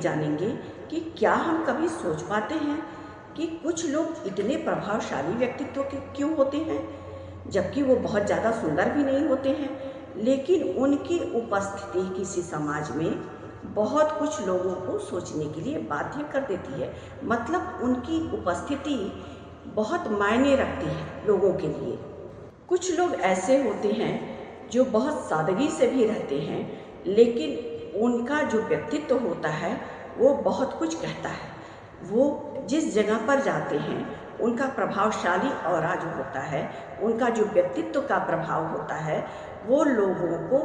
जानेंगे कि क्या हम कभी सोच पाते हैं कि कुछ लोग इतने प्रभावशाली व्यक्तित्व के क्यों होते हैं, जबकि वो बहुत ज़्यादा सुंदर भी नहीं होते हैं, लेकिन उनकी उपस्थिति किसी समाज में बहुत कुछ लोगों को सोचने के लिए बाध्य कर देती है। मतलब उनकी उपस्थिति बहुत मायने रखती है लोगों के लिए। कुछ लोग ऐसे होते हैं जो बहुत सादगी से भी रहते हैं, लेकिन उनका जो व्यक्तित्व होता है वो बहुत कुछ कहता है। वो जिस जगह पर जाते हैं उनका प्रभावशाली ऑरा जो होता है, उनका जो व्यक्तित्व का प्रभाव होता है, वो लोगों को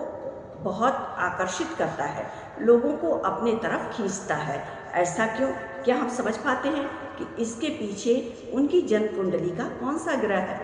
बहुत आकर्षित करता है, लोगों को अपने तरफ खींचता है। ऐसा क्यों? क्या हम समझ पाते हैं कि इसके पीछे उनकी जन्म कुंडली का कौन सा ग्रह है?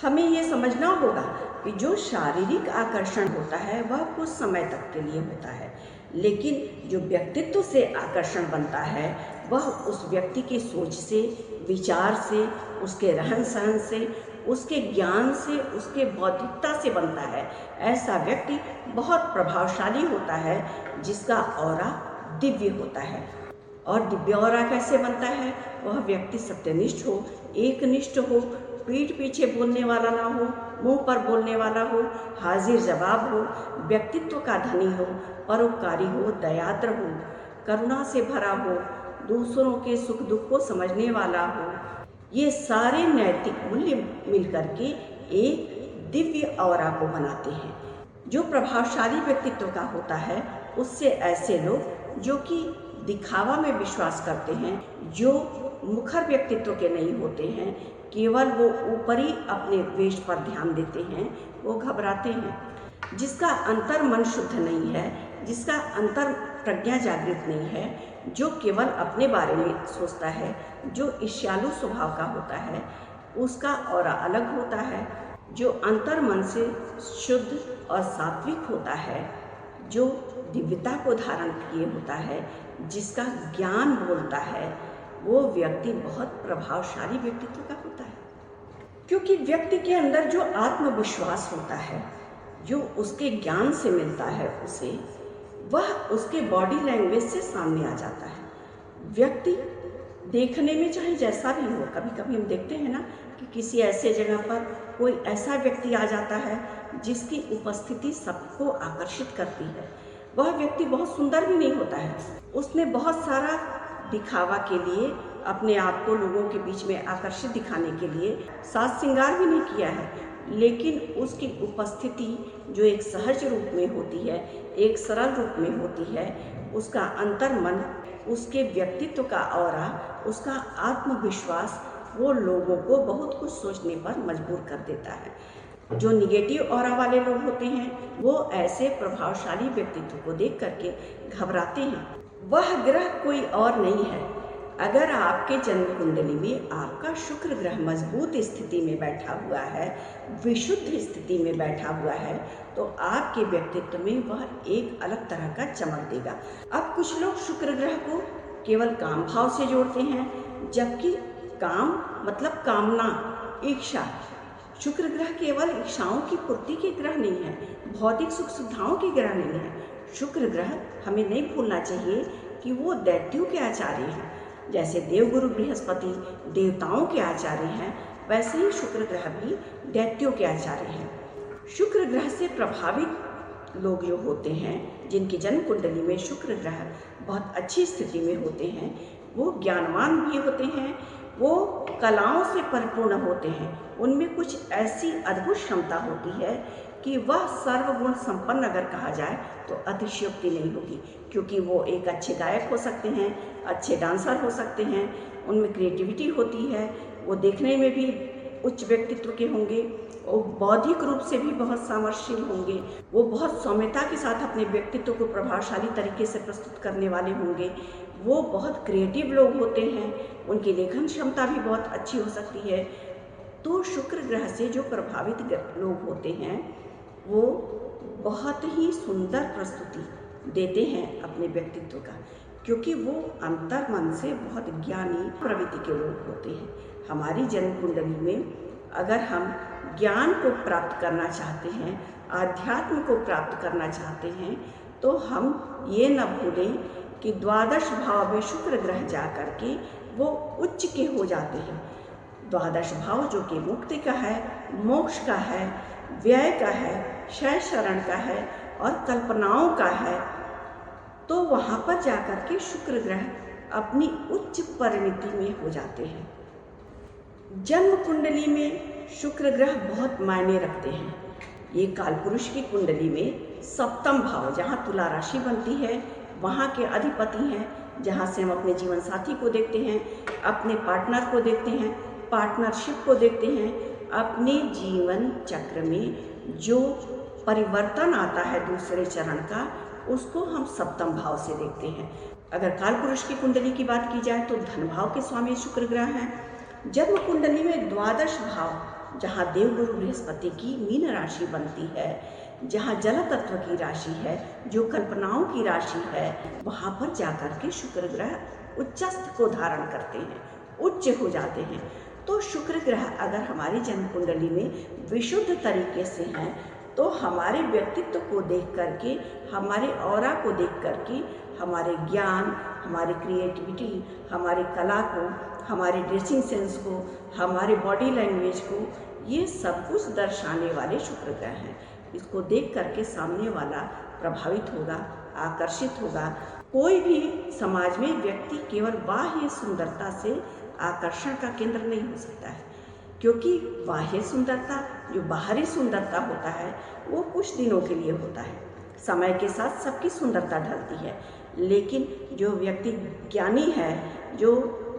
हमें ये समझना होगा कि जो शारीरिक आकर्षण होता है वह कुछ समय तक के लिए होता है, लेकिन जो व्यक्तित्व से आकर्षण बनता है वह उस व्यक्ति की सोच से, विचार से, उसके रहन सहन से, उसके ज्ञान से, उसके बौद्धिकता से बनता है। ऐसा व्यक्ति बहुत प्रभावशाली होता है जिसका ऑरा दिव्य होता है। और दिव्य ऑरा कैसे बनता है? वह व्यक्ति सत्यनिष्ठ हो, एकनिष्ठ हो, पीठ पीछे बोलने वाला ना हो, मुंह पर बोलने वाला हो, हाजिर जवाब हो, व्यक्तित्व का धनी हो, परोपकारी हो, दयाद्र हो, करुणा से भरा हो, दूसरों के सुख दुख को समझने वाला हो। ये सारे नैतिक मूल्य मिलकर के एक दिव्य ऑरा को बनाते हैं। जो प्रभावशाली व्यक्तित्व का होता है उससे ऐसे लोग जो कि दिखावा में विश्वास करते हैं, जो मुखर व्यक्तित्व के नहीं होते हैं, केवल वो ऊपरी अपने वेश पर ध्यान देते हैं, वो घबराते हैं। जिसका अंतर मन शुद्ध नहीं है, जिसका अंतर प्रज्ञा जागृत नहीं है, जो केवल अपने बारे में सोचता है, जो ईर्ष्यालु स्वभाव का होता है, उसका ऑरा अलग होता है। जो अंतर मन से शुद्ध और सात्विक होता है, जो दिव्यता को धारण किए होता है, जिसका ज्ञान बोलता है, वो व्यक्ति बहुत प्रभावशाली व्यक्तित्व का होता है। क्योंकि व्यक्ति के अंदर जो आत्मविश्वास होता है, जो उसके ज्ञान से मिलता है उसे, वह उसके बॉडी लैंग्वेज से सामने आ जाता है। व्यक्ति देखने में चाहे जैसा भी हो, कभी कभी हम देखते हैं ना कि किसी ऐसे जगह पर कोई ऐसा व्यक्ति आ जाता है जिसकी उपस्थिति सबको आकर्षित करती है। वह व्यक्ति बहुत सुंदर भी नहीं होता है, उसने बहुत सारा दिखावा के लिए, अपने आप को लोगों के बीच में आकर्षित दिखाने के लिए साज श्रृंगार भी नहीं किया है, लेकिन उसकी उपस्थिति जो एक सहज रूप में होती है, एक सरल रूप में होती है, उसका अंतर मन, उसके व्यक्तित्व का ऑरा, उसका आत्मविश्वास, वो लोगों को बहुत कुछ सोचने पर मजबूर कर देता है। जो निगेटिव ऑरा वाले लोग होते हैं वो ऐसे प्रभावशाली व्यक्तित्व को देख करके घबराते हैं। वह ग्रह कोई और नहीं है। अगर आपके जन्म कुंडली में आपका शुक्र ग्रह मजबूत स्थिति में बैठा हुआ है, विशुद्ध स्थिति में बैठा हुआ है, तो आपके व्यक्तित्व में वह एक अलग तरह का चमक देगा। अब कुछ लोग शुक्र ग्रह को केवल काम भाव से जोड़ते हैं, जबकि काम मतलब कामना, इच्छा। शुक्र ग्रह केवल इच्छाओं की पूर्ति के ग्रह नहीं है, भौतिक सुख सुविधाओं के ग्रह नहीं है। शुक्र ग्रह, हमें नहीं भूलना चाहिए कि वो दैत्यों के आचार्य हैं। जैसे देवगुरु बृहस्पति देवताओं के आचार्य हैं, वैसे ही शुक्र ग्रह भी दैत्यों के आचार्य हैं। शुक्र ग्रह से प्रभावित लोग जो होते हैं, जिनकी जन्म कुंडली में शुक्र ग्रह बहुत अच्छी स्थिति में होते हैं, वो ज्ञानवान भी होते हैं, वो कलाओं से परिपूर्ण होते हैं। उनमें कुछ ऐसी अद्भुत क्षमता होती है कि वह सर्वगुण संपन्न अगर कहा जाए तो अतिशयोक्ति नहीं होगी, क्योंकि वो एक अच्छे गायक हो सकते हैं, अच्छे डांसर हो सकते हैं, उनमें क्रिएटिविटी होती है, वो देखने में भी उच्च व्यक्तित्व के होंगे, वो बौद्धिक रूप से भी बहुत सामर्थ्यशील होंगे, वो बहुत सौम्यता के साथ अपने व्यक्तित्व को प्रभावशाली तरीके से प्रस्तुत करने वाले होंगे, वो बहुत क्रिएटिव लोग होते हैं, उनकी लेखन क्षमता भी बहुत अच्छी हो सकती है। तो शुक्र ग्रह से जो प्रभावित लोग होते हैं वो बहुत ही सुंदर प्रस्तुति देते हैं अपने व्यक्तित्व का, क्योंकि वो अंतर मन से बहुत ज्ञानी प्रवृत्ति के लोग होते हैं। हमारी जन्म कुंडली में अगर हम ज्ञान को प्राप्त करना चाहते हैं, आध्यात्म को प्राप्त करना चाहते हैं, तो हम ये न भूलें कि द्वादश भाव में शुक्र ग्रह जा कर के वो उच्च के हो जाते हैं। द्वादश भाव जो कि मुक्ति का है, मोक्ष का है, व्यय का है, क्षय शरण का है और कल्पनाओं का है, तो वहाँ पर जाकर के शुक्र ग्रह अपनी उच्च परिणति में हो जाते हैं। जन्म कुंडली में शुक्र ग्रह बहुत मायने रखते हैं। ये कालपुरुष की कुंडली में सप्तम भाव, जहाँ तुला राशि बनती है, वहाँ के अधिपति हैं, जहाँ से हम अपने जीवन साथी को देखते हैं, अपने पार्टनर को देखते हैं, पार्टनरशिप को देखते हैं। अपने जीवन चक्र में जो परिवर्तन आता है दूसरे चरण का, उसको हम सप्तम भाव से देखते हैं। अगर कालपुरुष की कुंडली की बात की जाए तो धन भाव के स्वामी शुक्र ग्रह हैं। जन्म कुंडली में द्वादश भाव, जहाँ देवगुरु बृहस्पति की मीन राशि बनती है, जहाँ जल तत्व की राशि है, जो कल्पनाओं की राशि है, वहाँ पर जाकर के शुक्र ग्रह उच्चस्थ को धारण करते हैं, उच्च हो जाते हैं। तो शुक्र ग्रह अगर हमारी जन्म कुंडली में विशुद्ध तरीके से हैं, तो हमारे व्यक्तित्व को देख करके, हमारे ऑरा को देख करके, हमारे ज्ञान, हमारी क्रिएटिविटी, हमारी कला को, हमारे ड्रेसिंग सेंस को, हमारे बॉडी लैंग्वेज को, ये सब कुछ दर्शाने वाले शुक्र ग्रह हैं। इसको देख करके सामने वाला प्रभावित होगा, आकर्षित होगा। कोई भी समाज में व्यक्ति केवल बाह्य सुंदरता से आकर्षण का केंद्र नहीं हो सकता है, क्योंकि बाह्य सुंदरता, जो बाहरी सुंदरता होता है, वो कुछ दिनों के लिए होता है। समय के साथ सबकी सुंदरता ढलती है, लेकिन जो व्यक्ति ज्ञानी है, जो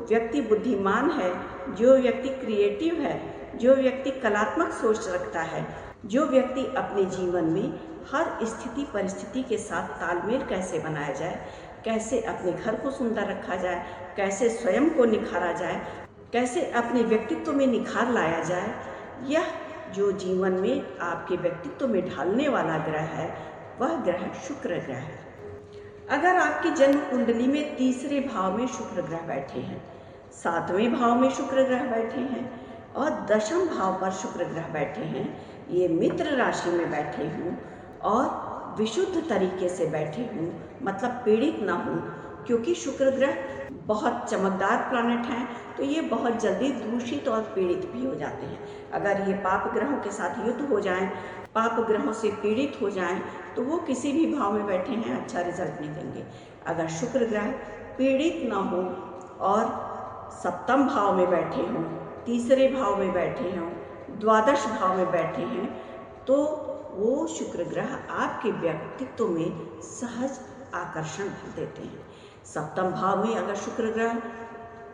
व्यक्ति बुद्धिमान है, जो व्यक्ति क्रिएटिव है, जो व्यक्ति कलात्मक सोच रखता है, जो व्यक्ति अपने जीवन में हर स्थिति परिस्थिति के साथ तालमेल कैसे बनाया जाए, कैसे अपने घर को सुंदर रखा जाए, कैसे स्वयं को निखारा जाए, कैसे अपने व्यक्तित्व में निखार लाया जाए, यह जो जीवन में आपके व्यक्तित्व में ढालने वाला ग्रह है, वह ग्रह शुक्र ग्रह है। अगर आपकी जन्म कुंडली में तीसरे भाव में शुक्र ग्रह बैठे हैं, सातवें भाव में शुक्र ग्रह बैठे हैं और दशम भाव पर शुक्र ग्रह बैठे हैं, ये मित्र राशि में बैठे हों और विशुद्ध तरीके से बैठे हों, मतलब पीड़ित ना हों, क्योंकि शुक्र ग्रह बहुत चमकदार प्लैनेट हैं, तो ये बहुत जल्दी दूषित और पीड़ित भी हो जाते हैं। अगर ये पाप ग्रहों के साथ युद्ध हो जाएं, पाप ग्रहों से पीड़ित हो जाएं, तो वो किसी भी भाव में बैठे हैं अच्छा रिजल्ट नहीं देंगे। अगर शुक्र ग्रह पीड़ित ना हो और सप्तम भाव में बैठे हों, तीसरे भाव में बैठे हों, द्वादश भाव में बैठे हैं, तो वो शुक्र ग्रह आपके व्यक्तित्व में सहज आकर्षण भर देते हैं। सप्तम भाव में अगर शुक्र ग्रह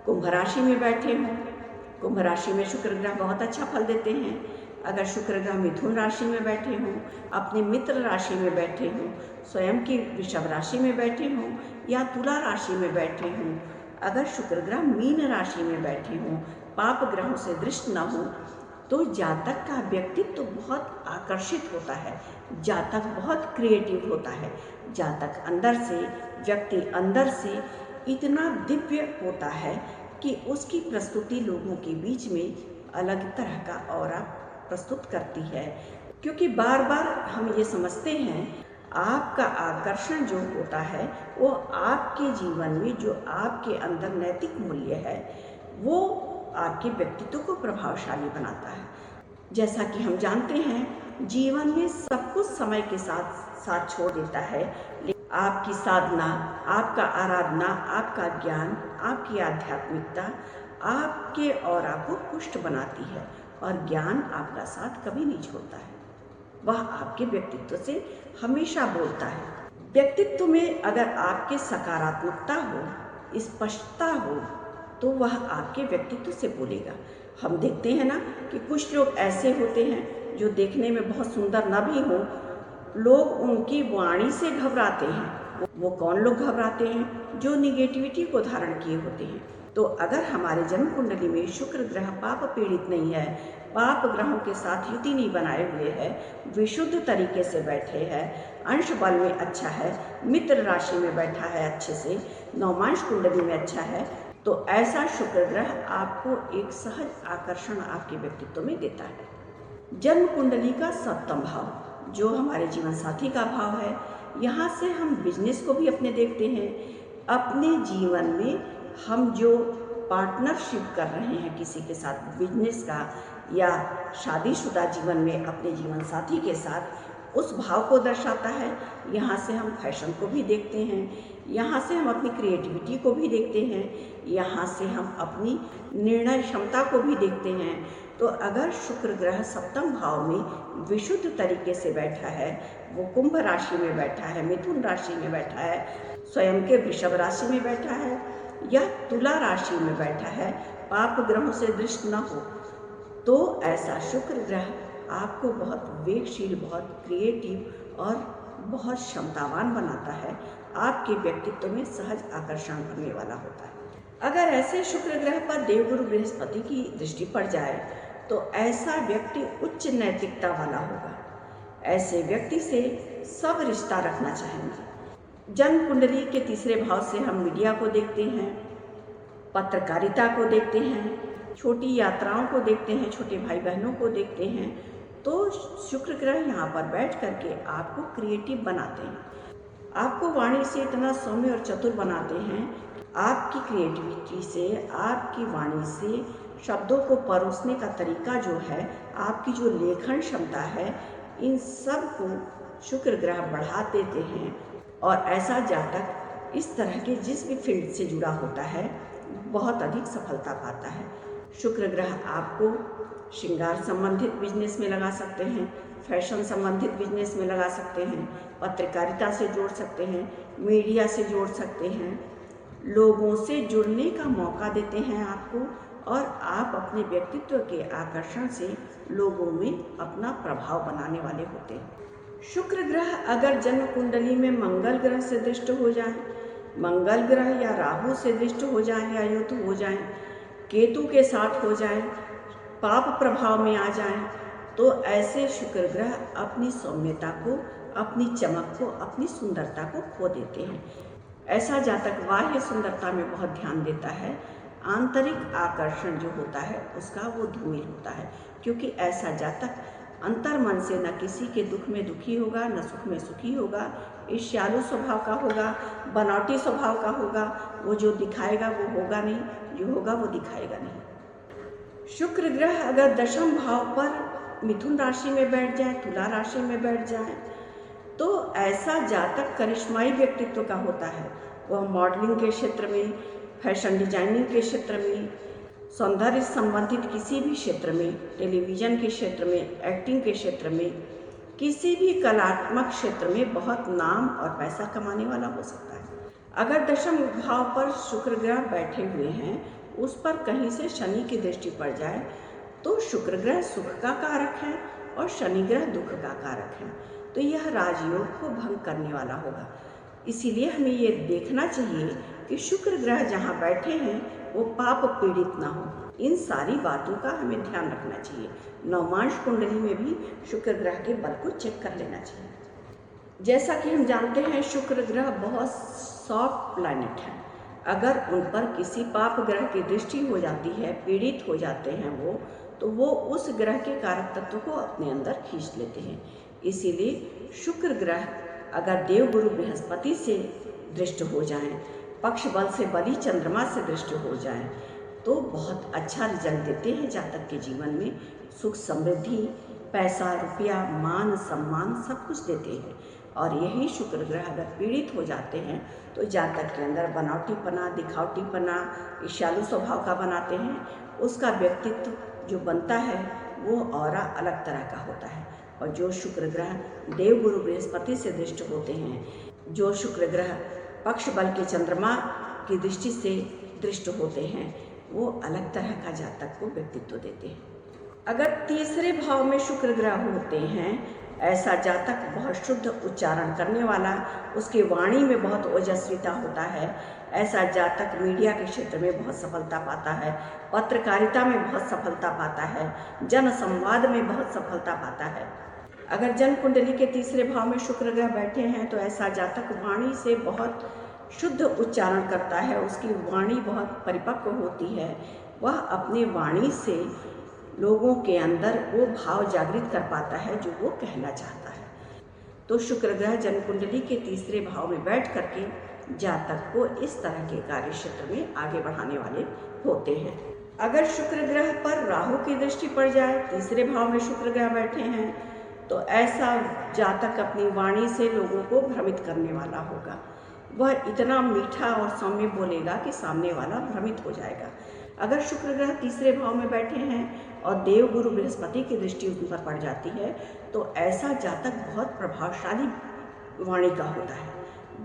कुंभ राशि में बैठे हों, कुंभ राशि में शुक्र ग्रह बहुत अच्छा फल देते हैं। अगर शुक्र ग्रह मिथुन राशि में बैठे हों, अपने मित्र राशि में बैठे हों, स्वयं की वृषभ राशि में बैठे हों या तुला राशि में बैठे हों, अगर शुक्र ग्रह मीन राशि में बैठे हों, पाप ग्रहों से दृष्ट न हो, तो जातक का व्यक्तित्व तो बहुत आकर्षित होता है, जातक बहुत क्रिएटिव होता है, जातक अंदर से, व्यक्ति अंदर से इतना दिव्य होता है कि उसकी प्रस्तुति लोगों के बीच में अलग तरह का ऑरा प्रस्तुत करती है। क्योंकि बार बार हम ये समझते हैं, आपका आकर्षण जो होता है वो आपके जीवन में जो आपके अंदर नैतिक मूल्य है, वो आपके व्यक्तित्व को प्रभावशाली बनाता है। जैसा कि हम जानते हैं, जीवन में सब कुछ समय के साथ साथ छोड़ देता है, लेकिन आपकी साधना, आपका आराधना, आपका ज्ञान, आपकी आध्यात्मिकता आपके ऑरा को पुष्ट बनाती है और ज्ञान आपका साथ कभी नहीं छोड़ता है। वह आपके व्यक्तित्व से हमेशा बोलता है। व्यक्तित्व में अगर आपके सकारात्मकता हो, स्पष्टता हो, तो वह आपके व्यक्तित्व से बोलेगा। हम देखते हैं ना कि कुछ लोग ऐसे होते हैं जो देखने में बहुत सुंदर न भी हों, लोग उनकी वाणी से घबराते हैं। वो कौन लोग घबराते हैं? जो निगेटिविटी को धारण किए होते हैं। तो अगर हमारे जन्म कुंडली में शुक्र ग्रह पाप पीड़ित नहीं है, पाप ग्रहों के साथ युति नहीं बनाए हुए है, विशुद्ध तरीके से बैठे हैं, अंश बल में अच्छा है, मित्र राशि में बैठा है अच्छे से, नवमांश कुंडली में अच्छा है, तो ऐसा शुक्र ग्रह आपको एक सहज आकर्षण आपके व्यक्तित्व में देता है। जन्म कुंडली का सप्तम भाव जो हमारे जीवन साथी का भाव है, यहाँ से हम बिजनेस को भी अपने देखते हैं, अपने जीवन में हम जो पार्टनरशिप कर रहे हैं किसी के साथ बिजनेस का या शादीशुदा जीवन में अपने जीवन साथी के साथ, उस भाव को दर्शाता है। यहाँ से हम फैशन को भी देखते हैं, यहाँ से हम अपनी क्रिएटिविटी को भी देखते हैं, यहाँ से हम अपनी निर्णय क्षमता को भी देखते हैं। तो अगर शुक्र ग्रह सप्तम भाव में विशुद्ध तरीके से बैठा है, वो कुंभ राशि में बैठा है, मिथुन राशि में बैठा है, स्वयं के वृषभ राशि में बैठा है या तुला राशि में बैठा है, पाप ग्रहों से दृष्ट न हो, तो ऐसा शुक्र ग्रह आपको बहुत वेगशील, बहुत क्रिएटिव और बहुत क्षमतावान बनाता है। आपके व्यक्तित्व में सहज आकर्षण भरने वाला होता है। अगर ऐसे शुक्र ग्रह पर देवगुरु बृहस्पति की दृष्टि पड़ जाए तो ऐसा व्यक्ति उच्च नैतिकता वाला होगा। ऐसे व्यक्ति से सब रिश्ता रखना चाहेंगे। जन्म कुंडली के तीसरे भाव से हम मीडिया को देखते हैं, पत्रकारिता को देखते हैं, छोटी यात्राओं को देखते हैं, छोटे भाई बहनों को देखते हैं। तो शुक्र ग्रह यहाँ पर बैठ करके आपको क्रिएटिव बनाते हैं, आपको वाणी से इतना सौम्य और चतुर बनाते हैं। आपकी क्रिएटिविटी से, आपकी वाणी से शब्दों को परोसने का तरीका जो है, आपकी जो लेखन क्षमता है, इन सब को शुक्र ग्रह बढ़ा देते हैं। और ऐसा जातक इस तरह के जिस भी फील्ड से जुड़ा होता है बहुत अधिक सफलता पाता है। शुक्र ग्रह आपको श्रृंगार संबंधित बिजनेस में लगा सकते हैं, फैशन संबंधित बिजनेस में लगा सकते हैं, पत्रकारिता से जोड़ सकते हैं, मीडिया से जोड़ सकते हैं, लोगों से जुड़ने का मौका देते हैं आपको, और आप अपने व्यक्तित्व के आकर्षण से लोगों में अपना प्रभाव बनाने वाले होते हैं। शुक्र ग्रह अगर जन्म कुंडली में मंगल ग्रह से दृष्ट हो जाए, मंगल ग्रह या राहु से दृष्ट हो जाए या युद्ध हो जाए, केतु के साथ हो जाए, पाप प्रभाव में आ जाए, तो ऐसे शुक्र ग्रह अपनी सौम्यता को, अपनी चमक को, अपनी सुंदरता को खो देते हैं। ऐसा जातक बाह्य सुंदरता में बहुत ध्यान देता है, आंतरिक आकर्षण जो होता है उसका वो धूमिल होता है, क्योंकि ऐसा जातक अंतर मन से न किसी के दुख में दुखी होगा, न सुख में सुखी होगा, ईर्ष्यालु स्वभाव का होगा, बनावटी स्वभाव का होगा। वो जो दिखाएगा वो होगा नहीं, जो होगा वो दिखाएगा नहीं। शुक्र ग्रह अगर दशम भाव पर मिथुन राशि में बैठ जाए, तुला राशि में बैठ जाए, तो ऐसा जातक करिश्माई व्यक्तित्व का होता है। वह मॉडलिंग के क्षेत्र में, फैशन डिजाइनिंग के क्षेत्र में, सौंदर्य संबंधित किसी भी क्षेत्र में, टेलीविज़न के क्षेत्र में, एक्टिंग के क्षेत्र में, किसी भी कलात्मक क्षेत्र में बहुत नाम और पैसा कमाने वाला हो सकता है। अगर दशम भाव पर शुक्र ग्रह बैठे हुए हैं, उस पर कहीं से शनि की दृष्टि पड़ जाए, तो शुक्र ग्रह सुख का कारक है और शनि ग्रह दुख का कारक है, तो यह राजयोग को भंग करने वाला होगा। इसीलिए हमें ये देखना चाहिए कि शुक्र ग्रह जहाँ बैठे हैं वो पाप पीड़ित ना हो। इन सारी बातों का हमें ध्यान रखना चाहिए। नवमांश कुंडली में भी शुक्र ग्रह के बल को चेक कर लेना चाहिए। जैसा कि हम जानते हैं शुक्र ग्रह बहुत सॉफ्ट प्लैनेट है। अगर उन पर किसी पाप ग्रह की दृष्टि हो जाती है, पीड़ित हो जाते हैं वो, तो वो उस ग्रह के कारक तत्व को अपने अंदर खींच लेते हैं। इसीलिए शुक्र ग्रह अगर देवगुरु बृहस्पति से दृष्ट हो जाएं, पक्ष बल से बली चंद्रमा से दृष्ट हो जाएं, तो बहुत अच्छा रिजल्ट देते हैं जातक के जीवन में। सुख समृद्धि, पैसा रुपया, मान सम्मान सब कुछ देते हैं। और यही शुक्र ग्रह अगर पीड़ित हो जाते हैं तो जातक के अंदर बनावटीपना, दिखावटीपना, ईर्ष्यालु स्वभाव का बनाते हैं। उसका व्यक्तित्व जो बनता है वो औरा अलग तरह का होता है। और जो शुक्र ग्रह देवगुरु बृहस्पति से दृष्ट होते हैं, जो शुक्र ग्रह पक्ष बल के चंद्रमा की दृष्टि से दृष्ट होते हैं, वो अलग तरह का जातक को व्यक्तित्व देते हैं। अगर तीसरे भाव में शुक्र ग्रह होते हैं, ऐसा जातक बहुत शुद्ध उच्चारण करने वाला, उसकी वाणी में बहुत ओजस्विता होता है। ऐसा जातक मीडिया के क्षेत्र में बहुत सफलता पाता है, पत्रकारिता में बहुत सफलता पाता है, जन संवाद में बहुत सफलता पाता है। अगर जन्म कुंडली के तीसरे भाव में शुक्र ग्रह बैठे हैं तो ऐसा जातक वाणी से बहुत शुद्ध उच्चारण करता है, उसकी वाणी बहुत परिपक्व होती है। वह अपने वाणी से लोगों के अंदर वो भाव जागृत कर पाता है जो वो कहना चाहता है। तो शुक्र ग्रह जन्म कुंडली के तीसरे भाव में बैठ करके जातक को इस तरह के कार्य क्षेत्र में आगे बढ़ाने वाले होते हैं। अगर शुक्र ग्रह पर राहु की दृष्टि पड़ जाए, तीसरे भाव में शुक्र ग्रह बैठे हैं, तो ऐसा जातक अपनी वाणी से लोगों को भ्रमित करने वाला होगा। वह इतना मीठा और सौम्य बोलेगा कि सामने वाला भ्रमित हो जाएगा। अगर शुक्र ग्रह तीसरे भाव में बैठे हैं और देवगुरु बृहस्पति की दृष्टि उन पर पड़ जाती है, तो ऐसा जातक बहुत प्रभावशाली वाणी का होता है।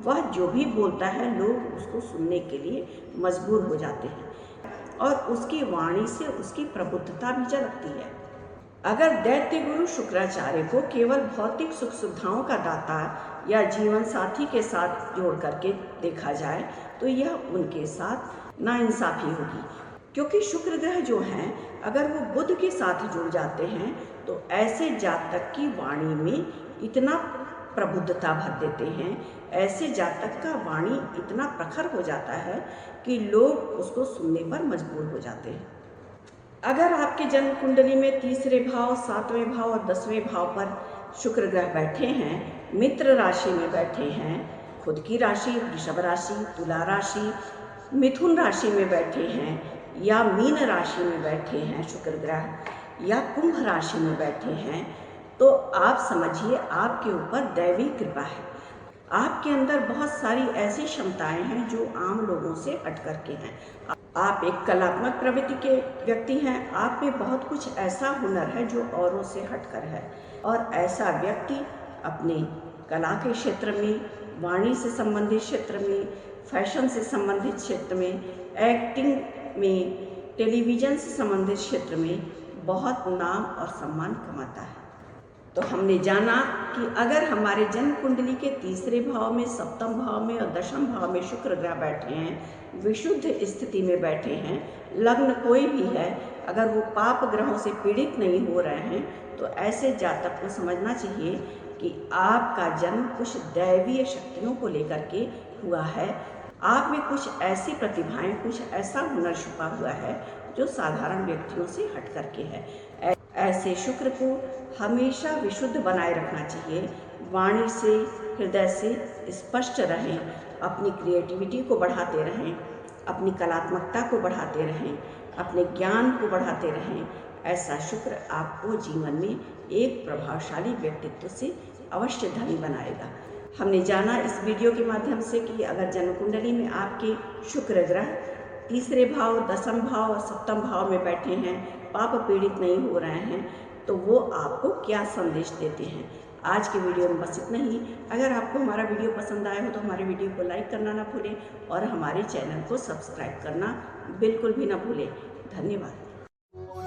वह जो भी बोलता है लोग उसको सुनने के लिए मजबूर हो जाते हैं और उसकी वाणी से उसकी प्रबुद्धता भी झलकती है। अगर दैत्य गुरु शुक्राचार्य को केवल भौतिक सुख सुविधाओं का दाता या जीवन साथी के साथ जोड़ करके देखा जाए, तो यह उनके साथ नाइंसाफी होगी, क्योंकि शुक्र ग्रह जो हैं अगर वो बुध के साथ जुड़ जाते हैं तो ऐसे जातक की वाणी में इतना प्रबुद्धता भर देते हैं, ऐसे जातक का वाणी इतना प्रखर हो जाता है कि लोग उसको सुनने पर मजबूर हो जाते हैं। अगर आपके जन्म कुंडली में तीसरे भाव, सातवें भाव और 10वें भाव पर शुक्र ग्रह बैठे हैं, मित्र राशि में बैठे हैं, खुद की राशि वृषभ राशि, तुला राशि, मिथुन राशि में बैठे हैं या मीन राशि में बैठे हैं शुक्र ग्रह या कुंभ राशि में बैठे हैं, तो आप समझिए आपके ऊपर दैवी कृपा है। आपके अंदर बहुत सारी ऐसी क्षमताएं हैं जो आम लोगों से हट करके हैं। आप एक कलात्मक प्रवृत्ति के व्यक्ति हैं, आप में बहुत कुछ ऐसा हुनर है जो औरों से हटकर है, और ऐसा व्यक्ति अपने कला के क्षेत्र में, वाणी से संबंधित क्षेत्र में, फैशन से संबंधित क्षेत्र में, एक्टिंग में, टेलीविज़न से संबंधित क्षेत्र में बहुत नाम और सम्मान कमाता है। तो हमने जाना कि अगर हमारे जन्म कुंडली के तीसरे भाव में, सप्तम भाव में और दशम भाव में शुक्र ग्रह बैठे हैं, विशुद्ध स्थिति में बैठे हैं, लग्न कोई भी है, अगर वो पाप ग्रहों से पीड़ित नहीं हो रहे हैं, तो ऐसे जातक को समझना चाहिए कि आपका जन्म कुछ दैवीय शक्तियों को लेकर के हुआ है। आप में कुछ ऐसी प्रतिभाएं, कुछ ऐसा हुनर छुपा हुआ है जो साधारण व्यक्तियों से हट करके है। ऐसे शुक्र को हमेशा विशुद्ध बनाए रखना चाहिए, वाणी से, हृदय से स्पष्ट रहें, अपनी क्रिएटिविटी को बढ़ाते रहें, अपनी कलात्मकता को बढ़ाते रहें, अपने ज्ञान को बढ़ाते रहें। ऐसा शुक्र आपको जीवन में एक प्रभावशाली व्यक्तित्व से अवश्य धनी बनाएगा। हमने जाना इस वीडियो के माध्यम से कि अगर जन्म कुंडली में आपके शुक्र ग्रह तीसरे भाव, दशम भाव और सप्तम भाव में बैठे हैं, पाप पीड़ित नहीं हो रहे हैं, तो वो आपको क्या संदेश देते हैं। आज के वीडियो में बस इतना ही। अगर आपको हमारा वीडियो पसंद आया हो तो हमारे वीडियो को लाइक करना ना भूलें और हमारे चैनल को सब्सक्राइब करना बिल्कुल भी ना भूलें। धन्यवाद।